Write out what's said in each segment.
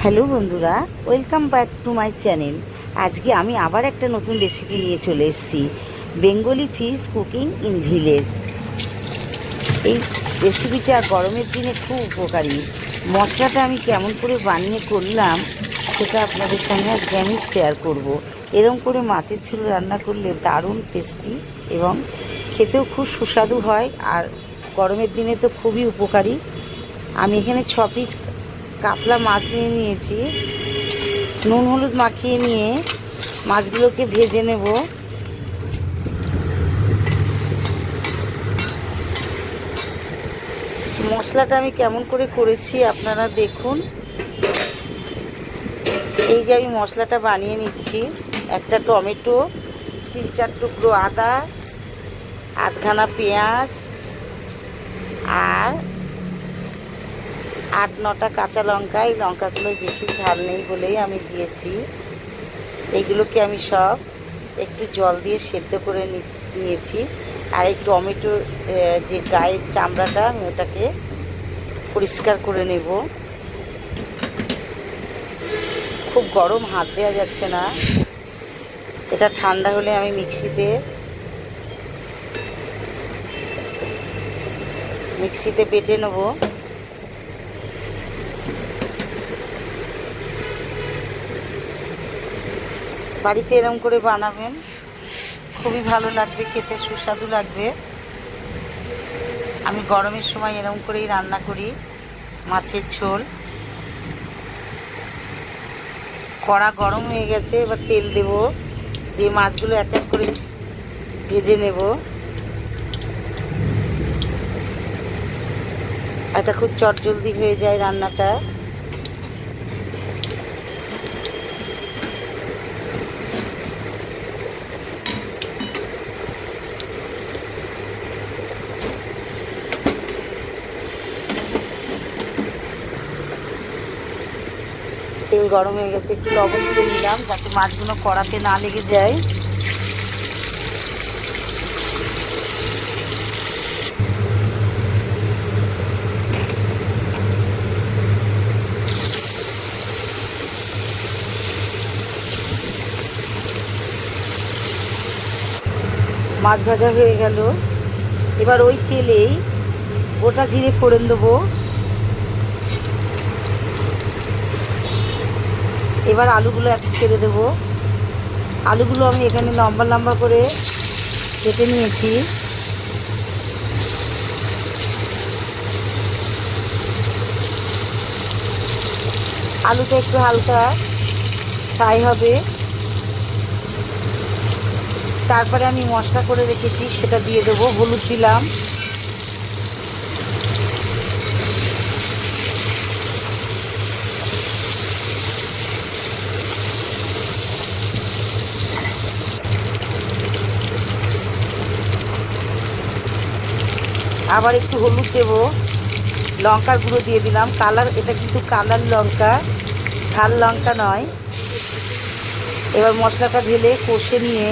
Hello বন্ধুরা, welcome back to my channel. আজকে আমি আবার একটা নতুন রেসিপি নিয়ে চলে এসেছি, Bengali fish cooking in village. এই রেসিপিটা গরমের দিনে খুব উপকারী। মশলাটা আমি কেমন করে বানিয়ে করলাম সেটা আপনাদের সঙ্গে আজকে আমি শেয়ার করব। এরকম করে মাছের ঝোল রান্না করলে দারুণ টেস্টি এবং খেতেও খুব সুস্বাদু হয়, আর গরমের দিনে তো খুবই উপকারী। আমি এখানে 6 পিস কাতলা মাছ নিয়ে নিয়েছি। নুন হলুদ মাখিয়ে নিয়ে মাছগুলোকে ভেজে নেব। মশলাটা আমি কেমন করে করেছি আপনারা দেখুন। এই যে আমি মশলাটা বানিয়ে নিচ্ছি, একটা টমেটো, 3-4 টুকরো আদা, আধখানা পেঁয়াজ আর 8-9টা কাঁচা লঙ্কা। এই লঙ্কাগুলো বেশি ঝাল নেই বলেই আমি দিয়েছি। এইগুলোকে আমি সব একটু জল দিয়ে সেদ্ধ করে নিয়েছি। আর এই টমেটোর যে গায়ের চামড়াটা, আমি ওটাকে পরিষ্কার করে নেব। খুব গরম, হাত দেওয়া যাচ্ছে না। এটা ঠান্ডা হলে আমি মিক্সিতে বেটে নেব। বাড়িতে এরকম করে বানাবেন, খুবই ভালো লাগবে, খেতে সুস্বাদু লাগবে। আমি গরমের সময় এরকম করেই রান্না করি মাছের ঝোল। কড়া গরম হয়ে গেছে, এবার তেল দেব, দিয়ে মাছগুলো এক এক করে ভেজে নেব। এটা খুব চটজলদি হয়ে যায় রান্নাটা। তেল গরম হয়ে গেছে, একটু লবণ দিয়ে নিলাম যাতে মাছগুলো কড়াতে না লেগে যায়। মাছ ভাজা হয়ে গেল, এবার ওই তেলেই গোটা জিরে ফোড়ন দেবো। এবার আলুগুলো একটু ছেড়ে দেবো। আলুগুলো আমি এখানে লম্বা লম্বা করে কেটে নিয়েছি। আলুটা একটু হালকা ফ্রাই হবে, তারপরে আমি মশলা করে রেখেছি সেটা দিয়ে দেবো। হলুদ দিলাম, আবার একটু হলুদ দেবো, লঙ্কার গুঁড়ো দিয়ে দিলাম। কালার, এটা কিন্তু কালার লঙ্কা, ঝাল লঙ্কা নয়। এবার মশলাটা ঢেলে কষে নিয়ে,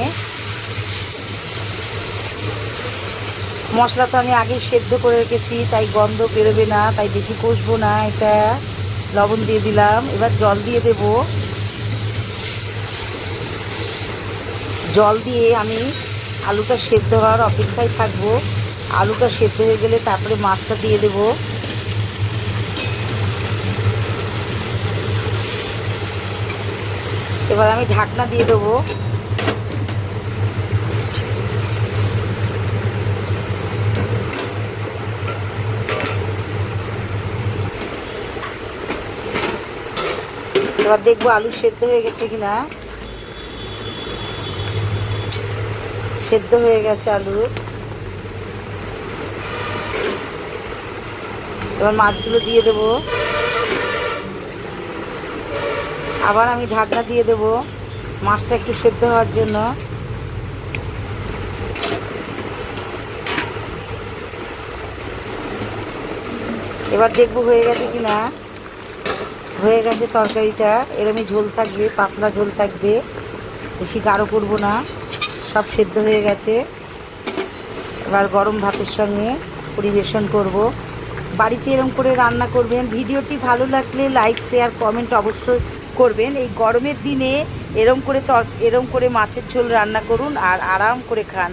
মশলা তো আমি আগেই সেদ্ধ করে রেখেছি, তাই গন্ধ বেরোবে না, তাই বেশি কষবো না। এটা লবণ দিয়ে দিলাম, এবার জল দিয়ে দেব। জল দিয়ে আমি আলুটা সেদ্ধ হওয়ার অপেক্ষায় থাকবো। আলুটা সেদ্ধ হয়ে গেলে তারপরে মাছটা দিয়ে দেব। এবার আমি ঢাকনা দিয়ে দেবো। এবার দেখবো আলু সেদ্ধ হয়ে গেছে কিনা। সেদ্ধ হয়ে গেছে আলু। এবার মাছগুলো দিয়ে দেব, আবার আমি ঢাকনা দিয়ে দেব মাছটা একটু সেদ্ধ হওয়ার জন্য। এবার দেখবো হয়ে গেছে কিনা। হয়ে গেছে তরকারিটা। এরমই ঝোল থাকবে, পাতলা ঝোল থাকবে, বেশি গাঢ় করবো না। সব সেদ্ধ হয়ে গেছে। এবার গরম ভাতের সঙ্গে পরিবেশন করব। বাড়িতে এরম করে রান্না করবেন। ভিডিওটি ভালো লাগলে লাইক শেয়ার কমেন্ট অবশ্যই করবেন। এই গরমের দিনে এরম করে মাছের ঝোল রান্না করুন আর আরাম করে খান।